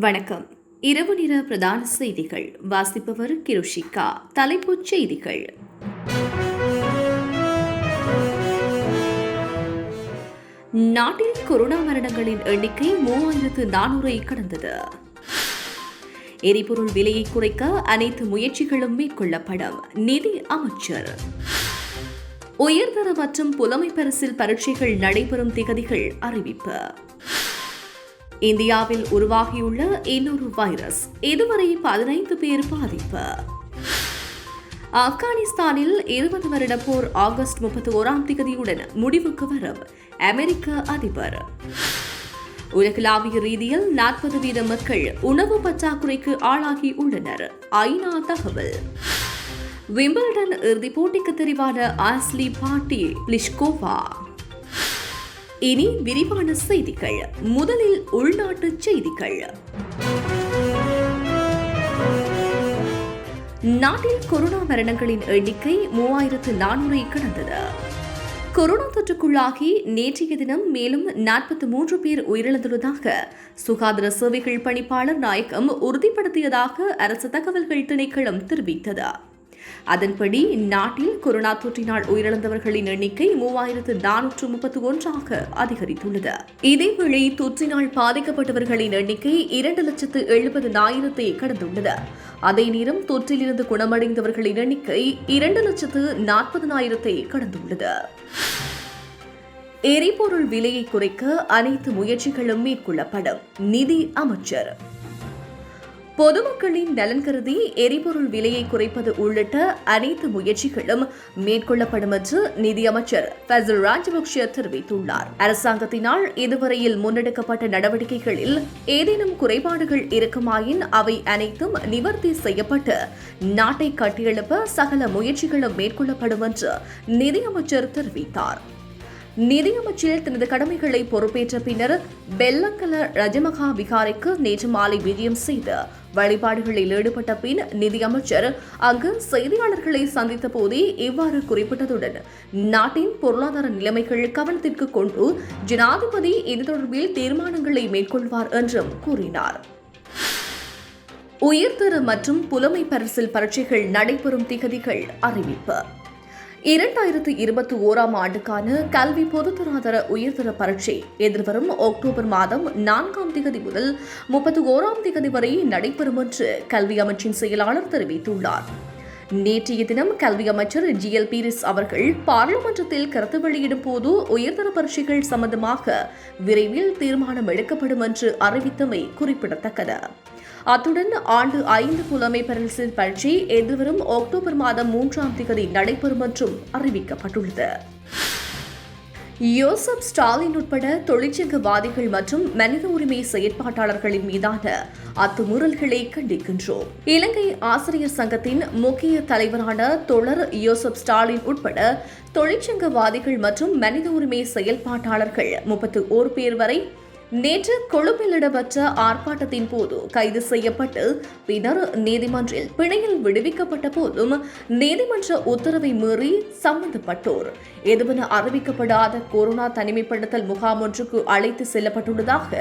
வணக்கம். இரவு நேர பிரதான செய்திகள் வாசிப்பவர் கிருஷிகா. தலைப்புச் செய்திகள். நாட்டில் கொரோனா மரணங்களின் எண்ணிக்கை 3400 கடந்தது. எரிபொருள் விலையை குறைக்க அனைத்து முயற்சிகளும் மேற்கொள்ளப்படும் நிதி அமைச்சர். உயர்தர மற்றும் புலமை பரிசில் பரீட்சைகள் நடைபெறும் திகதிகள் அறிவிப்பு. இந்தியாவில் உருவாகியுள்ள இன்னொரு வைரஸ், இதுவரை 15 பேர் பாதிப்பு. ஆப்கானிஸ்தானில் 20 வருட போர் ஆகஸ்ட் 31 முடிவுக்கு வரும் அமெரிக்க அதிபர். உலகளாவிய ரீதியில் 40% மக்கள் உணவு பற்றாக்குறைக்கு ஆளாகி உள்ளனர், ஐநா தகவல். விம்பிள்டன் இறுதிப் போட்டிக்கு தெரிவான ஆஸ்லி பார்ட்டி பிளிஷ்கோவா. இனி விரிவான செய்திகள். முதலில் உள்நாட்டு செய்திகள். நாட்டில் கொரோனா மரணங்களின் எண்ணிக்கை 3400 கடந்தது. கொரோனா தொற்றுக்குள்ளாகி நேற்றைய தினம் மேலும் 43 பேர் உயிரிழந்துள்ளதாக சுகாதார சேவைகள் பணிப்பாளர் நாயகம் உறுதிப்படுத்தியதாக அரசு தகவல்கள் திணைக்களம் தெரிவித்தது. அதன்படி நாட்டில் கொரோனா தொற்றினால் உயிரிழந்தவர்களின் எண்ணிக்கை 3431 அதிகரித்துள்ளது. இதேவேளை தொற்றினால் பாதிக்கப்பட்டவர்களின் எண்ணிக்கை 2,70,000 கடந்துள்ளது. அதே நேரம் தொற்றிலிருந்து குணமடைந்தவர்களின் எண்ணிக்கை 2,40,000 கடந்துள்ளது. எரிபொருள் விலையை குறைக்க அனைத்து முயற்சிகளும் மேற்கொள்ளப்படும் நிதி அமைச்சர். பொதுமக்களின் நலன் கருதி எரிபொருள் விலையை குறைப்பது உள்ளிட்ட அனைத்து முயற்சிகளும் மேற்கொள்ளப்படும் என்று நிதியமைச்சர் ஃபசில் ராஜபக்ஷ தெரிவித்துள்ளார். அரசாங்கத்தினால் இதுவரையில் முன்னெடுக்கப்பட்ட நடவடிக்கைகளில் ஏதேனும் குறைபாடுகள் இருக்குமாயின் அவை அனைத்தும் நிவர்த்தி செய்யப்பட்டு நாட்டை கட்டியெழுப்ப சகல முயற்சிகளும் மேற்கொள்ளப்படும் என்று நிதியமைச்சர் தெரிவித்தார். நிதியமைச்சர் தனது கடமைகளை பொறுப்பேற்ற பின்னர் பெல்லங்கல ரஜமகா விகாரைக்கு நேற்று மாலை விஜயம் செய்து வழிபாடுகளில் ஈடுபட்ட பின் நிதியமைச்சர் அங்கு செய்தியாளர்களை சந்தித்த போதே இவ்வாறு குறிப்பிட்டதுடன் நாட்டின் பொருளாதார நிலைமைகள் கவனத்திற்கு கொண்டு ஜனாதிபதி இது தொடர்பில் தீர்மானங்களை மேற்கொள்வார் என்றும் கூறினார். உயர்தர மற்றும் புலமை பரிசில் பரீட்சைகள் நடைபெறும் திகதிகள் அறிவிப்பு. 2021 ஆண்டுக்கான கல்வி பொதுத்தராதர உயர்தர பரீட்சை எதிர்வரும் அக்டோபர் மாதம் 4 முதல் 31 வரை நடைபெறும் என்று கல்வி அமைச்சின் செயலாளர் தெரிவித்துள்ளார். நேற்றைய தினம் கல்வி அமைச்சர் GL பீரிஸ் அவர்கள் பாராளுமன்றத்தில் கருத்து வெளியிடும் போது உயர்தர பரீட்சைகள் சம்பந்தமாக விரைவில் தீர்மானம் எடுக்கப்படும் என்று அறிவித்தமை குறிப்பிடத்தக்கது. அத்துடன் ஆண்டு 5 புலமை பரிசில் பரீட்சை எதிர்வரும் அக்டோபர் மாதம் 3 நடைபெறும் என்றும் அறிவிக்கப்பட்டுள்ளது. யோசப் ஸ்டாலின் உட்பட தொழிற்சங்கவாதிகள் மற்றும் மனித உரிமை செயற்பாட்டாளர்களின் மீதான அத்துமீறல்களை கண்டிக்கின்றோம். இலங்கை ஆசிரியர் சங்கத்தின் முக்கிய தலைவரான தோழர் யோசப் ஸ்டாலின் உட்பட தொழிற்சங்கவாதிகள் மற்றும் மனித உரிமை செயல்பாட்டாளர்கள் 31 பேர் வரை நேற்று கொழும்பில் இடம்பெற்ற ஆர்ப்பாட்டத்தின் போது கைது செய்யப்பட்டு பின்னர் நீதிமன்றில் பிணையில் விடுவிக்கப்பட்ட போதும் நீதிமன்ற உத்தரவை மீறி சம்பந்தப்பட்டோர் எதுவென அறிவிக்கப்படாத கொரோனா தனிமைப்படுத்தல் முகாம் ஒன்றுக்கு அழைத்து செல்லப்பட்டுள்ளதாக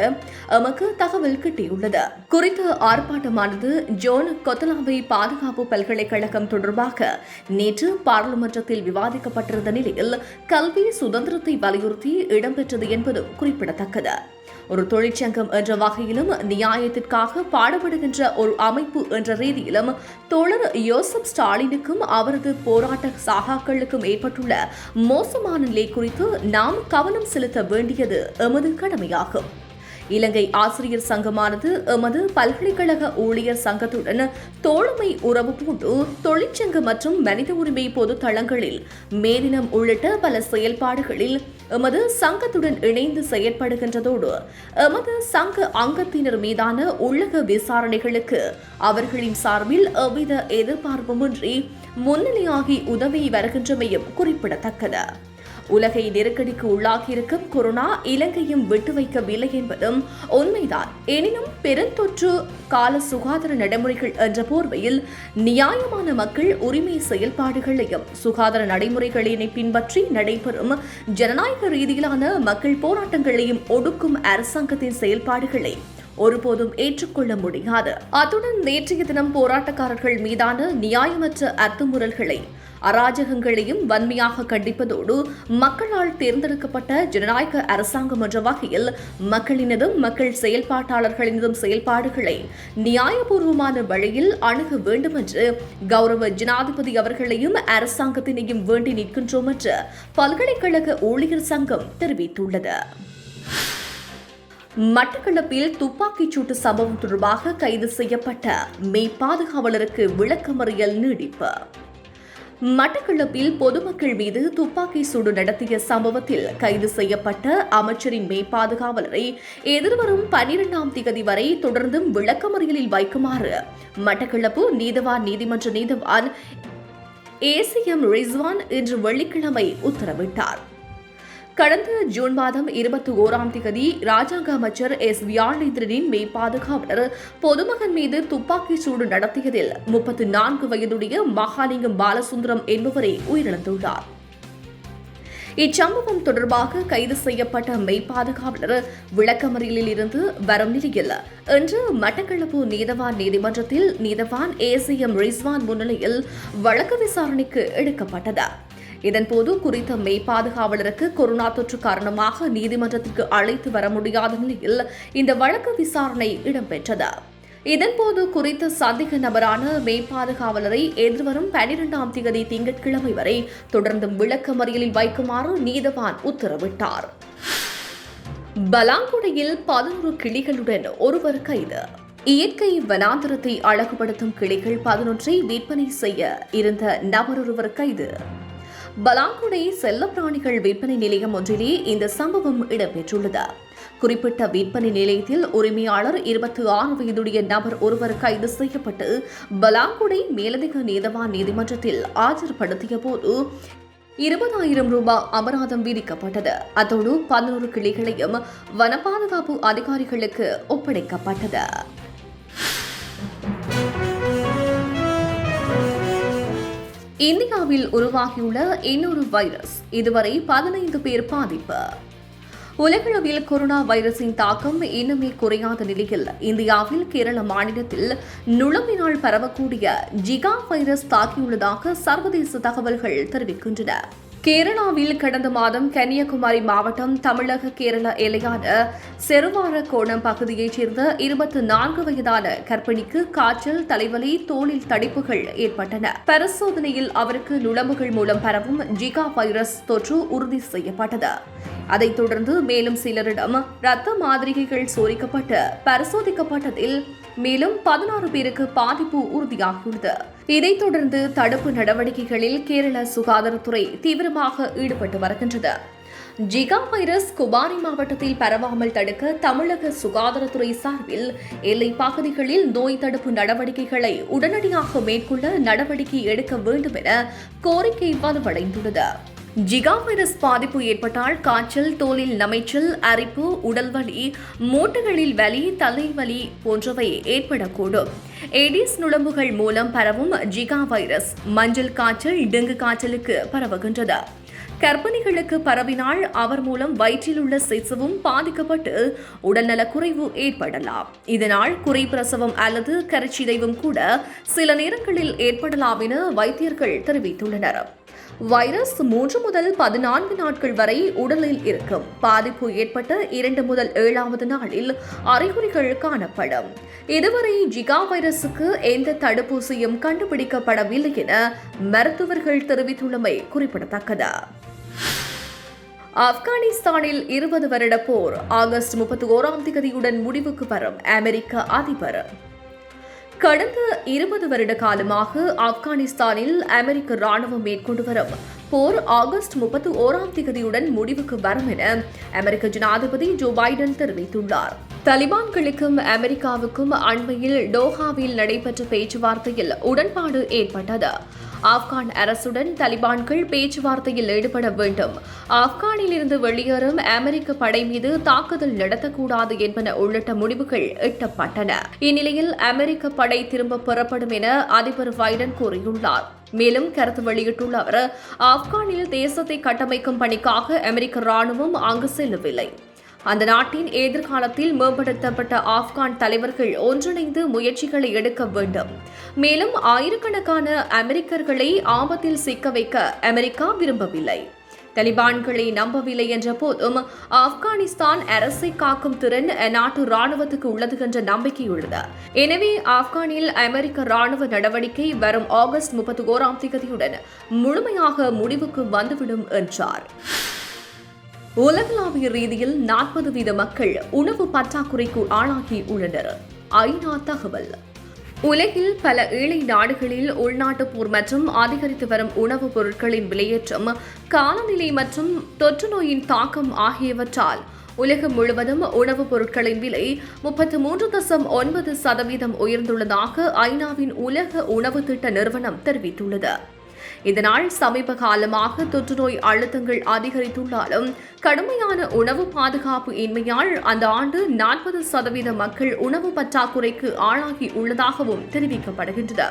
எமக்கு தகவல் கிட்டியுள்ளது. குறித்த ஆர்ப்பாட்டமானது ஜோன் கொத்தலாவை பாதுகாப்பு பல்கலைக்கழகம் தொடர்பாக நேற்று பாராளுமன்றத்தில் விவாதிக்கப்பட்டிருந்த நிலையில் கல்வி சுதந்திரத்தை வலியுறுத்தி இடம்பெற்றது என்பதும் குறிப்பிடத்தக்கது. ஒரு தொழிற்சங்கம் என்ற வகையிலும் நியாயத்திற்காக பாடுபடுகின்ற ஒரு அமைப்பு என்ற ரீதியிலும் தோழர் யோசப் ஸ்டாலினுக்கும் அவரது போராட்ட சகாக்களுக்கும் ஏற்பட்டுள்ள மோசமான நிலை குறித்து நாம் கவனம் செலுத்த வேண்டியது எமது கடமையாகும். இலங்கை ஆசிரியர் சங்கமானது எமது பல்கலைக்கழக ஊழியர் சங்கத்துடன் தோழமை உறவு பூண்டு தொழிற்சங்க மற்றும் மனித உரிமை பொது தளங்களில் மேதினம் உள்ளிட்ட பல செயல்பாடுகளில் எமது சங்கத்துடன் இணைந்து செயற்படுகின்றதோடு எமது சங்க அங்கத்தினர் மீதான உள்ளக விசாரணைகளுக்கு அவர்களின் சார்பில் எவ்வித எதிர்பார்ப்புமின்றி முன்னிலையாகி உதவி வருகின்றமையும் குறிப்பிடத்தக்கது. உலகை நெருக்கடிக்கு உள்ளாகியிருக்கும் கொரோனா இலங்கையும் விட்டு வைக்கவில்லை என்பதும் உண்மைதான். எனினும் பெருந்தொற்று கால சுகாதார நடைமுறைகள் என்ற போர்வையில் நியாயமான மக்கள் உரிமை செயல்பாடுகளையும் சுகாதார நடைமுறைகளினை பின்பற்றி நடைபெறும் ஜனநாயக ரீதியிலான மக்கள் போராட்டங்களையும் ஒடுக்கும் அரசாங்கத்தின் செயல்பாடுகளை ஒருபோதும் ஏற்றுக்கொள்ள முடியாது. அத்துடன் நேற்றைய தினம் போராட்டக்காரர்கள் மீதான நியாயமற்ற அத்துமுறல்களை அராஜகங்களையும் வன்மையாக கண்டிப்பதோடு மக்களால் தேர்ந்தெடுக்கப்பட்ட ஜனநாயக அரசாங்கம் என்ற வகையில் மக்களினதும் மக்கள் செயல்பாட்டாளர்களினதும் செயல்பாடுகளை நியாயபூர்வமான வழியில் அணுக வேண்டும் என்று கௌரவ ஜனாதிபதி அவர்களையும் அரசாங்கத்தினையும் வேண்டி நிற்கின்றோம் என்று பல்கலைக்கழக ஊழியர் சங்கம் தெரிவித்துள்ளது. மட்டக்களப்பில் துப்பாக்கிச் சூட்டு சம்பவம் தொடர்பாக கைது செய்யப்பட்ட மெய் பாதுகாவலருக்கு விளக்கமறியல் நீடிப்பு. மட்டக்களப்பில் பொதுமக்கள் மீது துப்பாக்கி சூடு நடத்திய சம்பவத்தில் கைது செய்யப்பட்ட அமைச்சரின் மெய்பாதுகாவலரை எதிர்வரும் 12ஆம் தேதி வரை தொடர்ந்தும் விளக்கமறியலில் வைக்குமாறு மட்டக்களப்பு நீதவான் நீதிமன்ற நீதவான் ACM ரிஸ்வான் இன்று வெள்ளிக்கிழமை உத்தரவிட்டார். கடந்த ஜூன் மாதம் 21ஆம் தேதி ராஜாங்க அமைச்சர் வியாழேந்திரனின் மெய்பாதுகாவலர் பொதுமகன் மீது துப்பாக்கி சூடு நடத்தியதில் 34 வயதுடைய மகாலிங்கம் பாலசுந்தரம் என்பவரை உயிரிழந்துள்ளார். இச்சம்பவம் தொடர்பாக கைது செய்யப்பட்ட மெய்பாதுகாவலர் விளக்கமறியலில் இருந்து வரும் நிலையில் இன்று மட்டக்களப்பு நீதவான் நீதிமன்றத்தில் நீதவான் ACM ரிஸ்வான் முன்னிலையில் வழக்கு விசாரணைக்கு எடுக்கப்பட்டது. இதன்போது குறித்த மெய்பாதுகாவலருக்கு கொரோனா தொற்று காரணமாக நீதிமன்றத்திற்கு அழைத்து வர முடியாத நிலையில் இந்த வழக்கு விசாரணை இடம்பெற்றது. இதன்போது குறித்த சந்தேக நபரான மெய்பாதுகாவலரை எதிர்வரும் 12ஆம் தேதி திங்கட்கிழமை வரை தொடர்ந்தும் விளக்கமறியலில் வைக்குமாறு நீதவான் உத்தரவிட்டார். பலாங்குடையில் 11 கிளிகளுடன் ஒருவர் கைது. இயற்கை வனாந்திரத்தை அழகுபடுத்தும் கிளிகள் 11ஐ விற்பனை செய்ய இருந்த நபர் ஒருவர் கைது. பலாங்குடை செல்லப்பிராணிகள் விற்பனை நிலையம் ஒன்றிலே இந்த சம்பவம் இடம்பெற்றுள்ளது. குறிப்பிட்ட விற்பனை நிலையத்தில் உரிமையாளர் 26 வயதுடைய நபர் ஒருவர் கைது செய்யப்பட்டு பலாங்குடை மேலதிக நீதவான் நீதிமன்றத்தில் ஆஜர்படுத்திய போது 20,000 ரூபாய் அபராதம் விதிக்கப்பட்டது. அதோடு 11 கிளிகளையும் வன பாதுகாப்பு அதிகாரிகளுக்கு ஒப்படைக்கப்பட்டது. இந்தியாவில் உருவாகியுள்ள இன்னொரு வைரஸ், இதுவரை 15 பேர் பாதிப்பு. உலகளவில் கொரோனா வைரஸின் தாக்கம் இன்னுமே குறையாத நிலையில் இந்தியாவில் கேரள மாநிலத்தில் நுளம்பினால் பரவக்கூடிய ஜிகா வைரஸ் தாக்கியுள்ளதாக சர்வதேச தகவல்கள் தெரிவிக்கின்றன. கேரளாவில் கடந்த மாதம் கன்னியாகுமரி மாவட்டம் தமிழக கேரள எல்லையான செருவாரக்கோணம் பகுதியைச் சேர்ந்த 24 வயதான கர்ப்பிணிக்கு காய்ச்சல், தலைவலி, தோலில் தடிப்புகள் ஏற்பட்டன. பரிசோதனையில் அவருக்கு நுளம்புகள் மூலம் பரவும் ஜிகா வைரஸ் தொற்று உறுதி செய்யப்பட்டது. அதைத் தொடர்ந்து மேலும் சிலரிடம் இரத்த மாதிரிகைகள் சோதிக்கப்பட்டு பரிசோதிக்கப்பட்டதில் மேலும் 16 பேருக்கு பாதிப்பு உறுதியாகியுள்ளது. இதைத் தொடர்ந்து தடுப்பு நடவடிக்கைகளில் கேரள சுகாதாரத்துறை தீவிரமாக ஈடுபட்டு வருகின்றது. ஜிகா வைரஸ் குபாரி மாவட்டத்தில் பரவாமல் தடுக்க தமிழக சுகாதாரத்துறை சார்பில் எல்லை பகுதிகளில் நோய் தடுப்பு நடவடிக்கைகளை உடனடியாக மேற்கொள்ள நடவடிக்கை எடுக்க வேண்டும் என கோரிக்கை வலுவடைந்துள்ளது. ஜிகா வைரஸ் பாதிப்பு ஏற்பட்டால் காய்ச்சல், தோலில் நமைச்சல், அரிப்பு, உடல்வலி, மூட்டுகளில் வலி, தலைவலி போன்றவை ஏற்படக்கூடும். ஏடிஸ் நுளம்புகள் மூலம் பரவும் ஜிகா வைரஸ் மஞ்சள் காய்ச்சல், டெங்கு காய்ச்சலுக்கு பரவுகின்றது. கர்ப்பிணிகளுக்கு பரவினால் அவர் மூலம் வயிற்றில் உள்ள சிசுவும் பாதிக்கப்பட்டு உடல்நலக் குறைவு ஏற்படலாம். இதனால் குறை பிரசவம் அல்லது கருச்சிதைவும் கூட சில நேரங்களில் ஏற்படலாம் என வைத்தியர்கள் தெரிவித்துள்ளனர். வைரஸ் 3 முதல் 14 நாட்கள் வரை உடலில் இருக்கும். பாதிப்பு ஏற்பட்ட 2 முதல் 7வது நாளில் அறிகுறிகள் காணப்படும். இதுவரை ஜிகா வைரஸுக்கு எந்த தடுப்பூசியும் கண்டுபிடிக்கப்படவில்லை என மருத்துவர்கள் தெரிவித்துள்ளமை குறிப்பிடத்தக்கது. ஆப்கானிஸ்தானில் 20 வருட போர் ஆகஸ்ட் 31ஆம் தேதியுடன் முடிவுக்கு வரும் அமெரிக்க அதிபர். கடந்த 20 வருட காலமாக ஆப்கானிஸ்தானில் அமெரிக்க ராணுவம் மேற்கொண்டு வரும் போர் ஆகஸ்ட் 31ஆம் தேதியுடன் முடிவுக்கு வரும் என அமெரிக்க ஜனாதிபதி ஜோ பைடன் தெரிவித்துள்ளார். தலிபான்களுக்கும் அமெரிக்காவுக்கும் அண்மையில் டோஹாவில் நடைபெற்ற பேச்சுவார்த்தையில் உடன்பாடு ஏற்பட்டது. ஆப்கான் அரசுடன் தலிபான்கள் பேச்சுவார்த்தையில் ஈடுபட வேண்டும், ஆப்கானில் இருந்து வெளியேறும் அமெரிக்க படை மீது தாக்குதல் நடத்தக்கூடாது என்பன உள்ளிட்ட முடிவுகள் எட்டப்பட்டன. இந்நிலையில் அமெரிக்க படை திரும்ப பெறப்படும் என அதிபர் பைடன் கூறியுள்ளார். மேலும் கருத்து வெளியிட்டுள்ள அவர், ஆப்கானில் தேசத்தை கட்டமைக்கும் பணிக்காக அமெரிக்க ராணுவம் அங்கு செல்லவில்லை. அந்த நாட்டின் எதிர்காலத்தில் மேம்படுத்தப்பட்ட ஆப்கான் தலைவர்கள் ஒன்றிணைந்து முயற்சிகளை எடுக்க வேண்டும். மேலும் ஆயிரக்கணக்கான அமெரிக்கர்களை ஆபத்தில் சிக்க வைக்க அமெரிக்கா விரும்பவில்லை. தலிபான்களை நம்பவில்லை என்ற போதும் ஆப்கானிஸ்தான் அரசை காக்கும் திறன் நாட்டு ராணுவத்துக்கு உள்ளது என்ற நம்பிக்கை உள்ளது. எனவே ஆப்கானில் அமெரிக்க ராணுவ நடவடிக்கை வரும் ஆகஸ்ட் 31ஆம் தேதியுடன் முழுமையாக முடிவுக்கு வந்துவிடும் என்றார். உலகளாவிய ரீதியில் 40% மக்கள் உணவு பற்றாக்குறைக்கு ஆளாகி உள்ளனர். ஐநா தகவல். உலகில் பல ஏழை நாடுகளில் உள்நாட்டு போர் மற்றும் அதிகரித்து வரும் உணவுப் பொருட்களின் விலையேற்றம், காலநிலை மற்றும் தொற்று நோயின் தாக்கம் ஆகியவற்றால் உலகம் முழுவதும் உணவுப் பொருட்களின் விலை 33.9% உயர்ந்துள்ளதாக ஐநாவின் உலக உணவு திட்ட நிறுவனம் தெரிவித்துள்ளது. இதனால் சமீப காலமாக தொற்றுநோய் அழுத்தங்கள் அதிகரித்துள்ளாலும் கடுமையான உணவு பாதுகாப்பு இன்மையால் அந்த ஆண்டு 40% மக்கள் உணவு பற்றாக்குறைக்கு ஆளாகி உள்ளதாகவும் தெரிவிக்கப்படுகின்றது.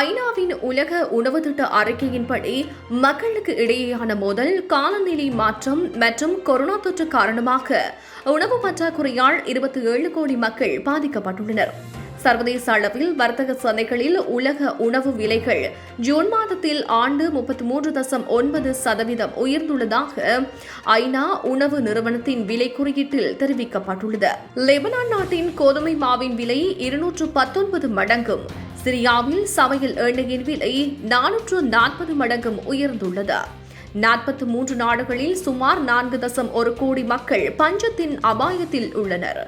ஐநாவின் உலக உணவு திட்ட அறிக்கையின்படி மக்களுக்கு இடையேயான மோதல், காலநிலை மாற்றம் மற்றும் கொரோனா தொற்று காரணமாக உணவு பற்றாக்குறையால் 27 கோடி மக்கள் பாதிக்கப்பட்டுள்ளனர். சர்வதேச அளவில் வர்த்தக சந்தைகளில் உலக உணவு விலைகள் ஜூன் மாதத்தில் ஆண்டு 33.9% உயர்ந்துள்ளதாக ஐநா உணவு நிறுவனத்தின் விலை குறியீட்டில் தெரிவிக்கப்பட்டுள்ளது. லெபனான் நாட்டின் கோதுமை மாவின் விலை 219 மடங்கும், சிரியாவில் சமையல் எண்ணெயின் விலை 440 மடங்கும் உயர்ந்துள்ளது. 43 நாடுகளில் சுமார் 4.1 கோடி மக்கள் பஞ்சத்தின் அபாயத்தில் உள்ளனர்.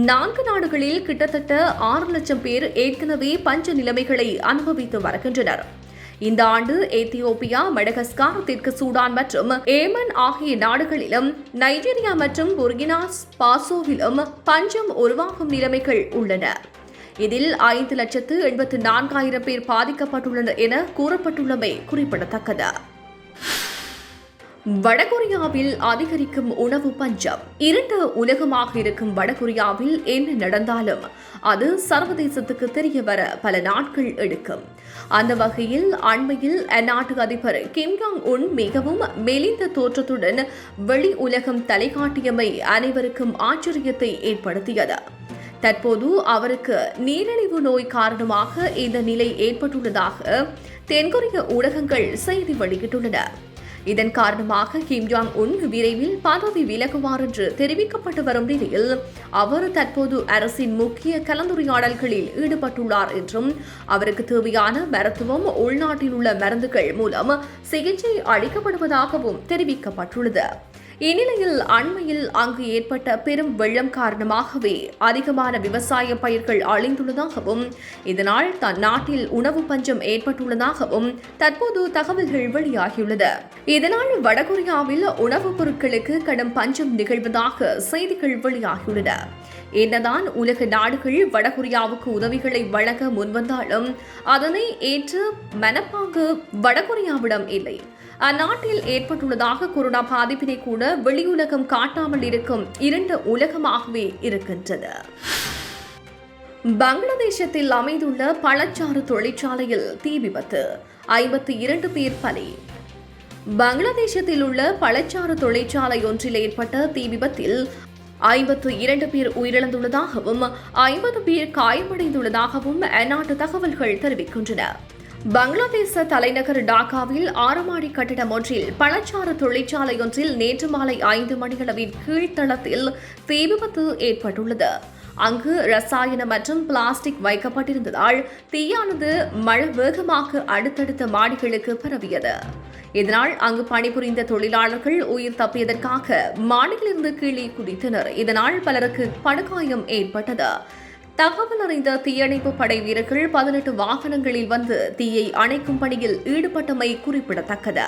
4 நாடுகளில் கிட்டத்தட்ட 6 லட்சம் பேர் ஏற்கனவே பஞ்ச நிலைமைகளை அனுபவித்து வருகின்றனர். இந்த ஆண்டு எத்தியோப்பியா, மடகஸ்கார், தெற்கு சூடான் மற்றும் ஏமன் ஆகிய நாடுகளிலும், நைஜீரியா மற்றும் புர்கினா பாசோவிலும் பஞ்சம் உருவாகும் நிலைமைகள் உள்ளன. இதில் 5,84,000 பேர் பாதிக்கப்பட்டுள்ளனர் என கூறப்பட்டுள்ளமை குறிப்பிடத்தக்கது. வடகொரியாவில் அதிகரிக்கும் உணவு பஞ்சம். இருண்ட உலகமாக இருக்கும் வடகொரியாவில் என்ன நடந்தாலும் அது சர்வதேசத்துக்கு தெரிய வர பல நாட்கள் எடுக்கும். அந்த வகையில் அண்மையில் அந்நாட்டு அதிபர் கிம் ஜாங் உன் மிகவும் மெலிந்த தோற்றத்துடன் வெளி உலகம் தலைகாட்டியமை அனைவருக்கும் ஆச்சரியத்தை ஏற்படுத்தியது. தற்போது அவருக்கு நீரிழிவு நோய் காரணமாக இந்த நிலை ஏற்பட்டுள்ளதாக தென்கொரிய ஊடகங்கள் செய்தி வெளியிட்டுள்ளன. இதன் காரணமாக கிம் ஜாங் உன் விரைவில் பதவி விலகுவார் என்று தெரிவிக்கப்பட்டு வரும் நிலையில் அவர் தற்போது அரசின் முக்கிய கலந்துரையாடல்களில் ஈடுபட்டுள்ளார் என்றும் அவருக்கு தேவையான மருத்துவம் உள்நாட்டில் உள்ள மருந்துகள் மூலம் சிகிச்சை அளிக்கப்படுவதாகவும் தெரிவிக்கப்பட்டுள்ளது. இந்நிலையில் அண்மையில் அங்கு ஏற்பட்ட பெரும் வெள்ளம் காரணமாகவே அதிகமான விவசாய பயிர்கள் அழிந்துள்ளதாகவும் இதனால் தன் நாட்டில் உணவு பஞ்சம் ஏற்பட்டுள்ளதாகவும் தற்போது தகவல்கள் வெளியாகியுள்ளது. இதனால் வடகொரியாவில் உணவுப் பொருட்களுக்கு கடும் பஞ்சம் நிகழ்வதாக செய்திகள் வெளியாகியுள்ளன. என்னதான் உலக நாடுகள் வடகொரியாவுக்கு உதவிகளை வழங்க முன்வந்தாலும் அதனை ஏற்று மனப்பாங்கு வடகொரியாவிடம் இல்லை. அந்நாட்டில் ஏற்பட்டுள்ளதாக கொரோனா பாதிப்பினை கூட வெளியுலகம் காட்டாமல் இருக்கும் இருண்ட உலகமாகவே இருக்கின்றது. பங்களாதேசத்தில் அமைந்துள்ள பழச்சாறு தொழிற்சாலையில் தீ விபத்து, 52 பேர் பலி. பங்களாதேசத்தில் உள்ள பழச்சாறு தொழிற்சாலை ஒன்றில் ஏற்பட்ட தீ விபத்தில் 52 பேர் உயிரிழந்துள்ளதாகவும் 50 பேர் காயமடைந்துள்ளதாகவும் அந்நாட்டு தகவல்கள் தெரிவிக்கின்றன. பங்களாதேச தலைநகர் டாக்காவில் 6 மாடி கட்டிடம் ஒன்றில் பழச்சாறு தொழிற்சாலை ஒன்றில் நேற்று மாலை 5 மணியளவின் கீழ்த்தளத்தில் தீ விபத்து ஏற்பட்டுள்ளது. அங்கு ரசாயன மற்றும் பிளாஸ்டிக் வைக்கப்பட்டிருந்ததால் தீயானது மழை வேகமாக அடுத்தடுத்த மாடிகளுக்கு பரவியது. இதனால் அங்கு பணிபுரிந்த தொழிலாளர்கள் உயிர் தப்பியதற்காக மாடியிலிருந்து கீழே குதித்தனர். இதனால் பலருக்கு படுகாயம் ஏற்பட்டது. தகவல் அறிந்த தீயணைப்பு படை வீரர்கள் 18 வாகனங்களில் வந்து தீயை அணைக்கும் பணியில் ஈடுபட்டமை குறிப்பிடத்தக்கது.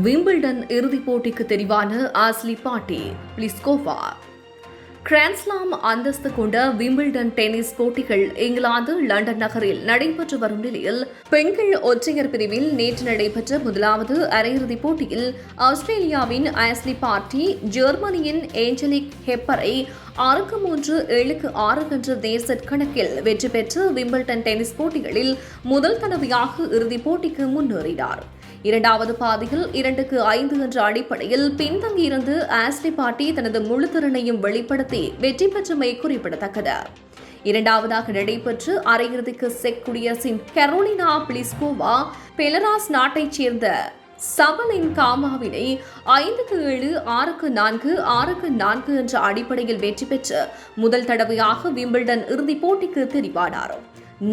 விம்பிள்டன் இறுதிப் போட்டிக்கு தெரிவான ஆஸ்லி பார்ட்டி பிளிஸ்கோவா. கிராண்ட்ஸ்லாம் அந்தஸ்து கொண்ட விம்பிள்டன் டென்னிஸ் போட்டிகள் இங்கிலாந்து லண்டன் நகரில் நடைபெற்று வரும் நிலையில் பெண்கள் ஒற்றையர் பிரிவில் நேற்று நடைபெற்ற முதலாவது அரையிறுதிப் போட்டியில் ஆஸ்திரேலியாவின் ஆஸ்லி பார்ட்டி ஜெர்மனியின் ஏஞ்சலிக் ஹெப்பரை 6-3, 7-6 என்ற நேர் செட் கணக்கில் வெற்றி பெற்று விம்பிள்டன் டென்னிஸ் போட்டிகளில் முதல் தடவையாக இறுதிப் போட்டிக்கு முன்னேறினார். இரண்டாவது பாதியில் 2-5 என்ற அடிப்படையில் பின்தங்கியிருந்து ஆஸ்லி பார்ட்டி தனது முழு திறனையும் வெளிப்படுத்தி வெற்றி பெற்றமை குறிப்பிடத்தக்கது. இரண்டாவதாக நடைபெற்று அரையிறுதிக்கு செக் குடியரசின் கரோலினா பிளிஸ்கோவா பெலராஸ் நாட்டைச் சேர்ந்த சவலின் காமாவினை 5-7, 6-4, 6-4 என்ற அடிப்படையில் வெற்றி பெற்று முதல் தடவையாக விம்பிள்டன் இறுதிப் போட்டிக்கு தெரிவானார்.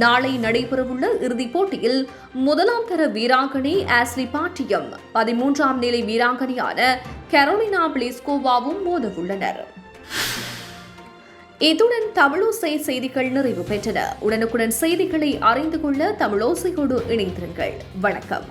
நாளை நடைபெறவுள்ள இறுதிப் போட்டியில் முதலாம் தர வீராங்கனை ஆஸ்லி பார்ட்டியும் 13ஆம் நிலை வீராங்கனையான கரோலினா பிளிஸ்கோவாவும் மோதவுள்ளனர். இத்துடன் தமிழோசை செய்திகள் நிறைவு பெற்றன. உடனுக்குடன் செய்திகளை அறிந்து கொள்ள தமிழோசையோடு இணைந்திருங்கள். வணக்கம்.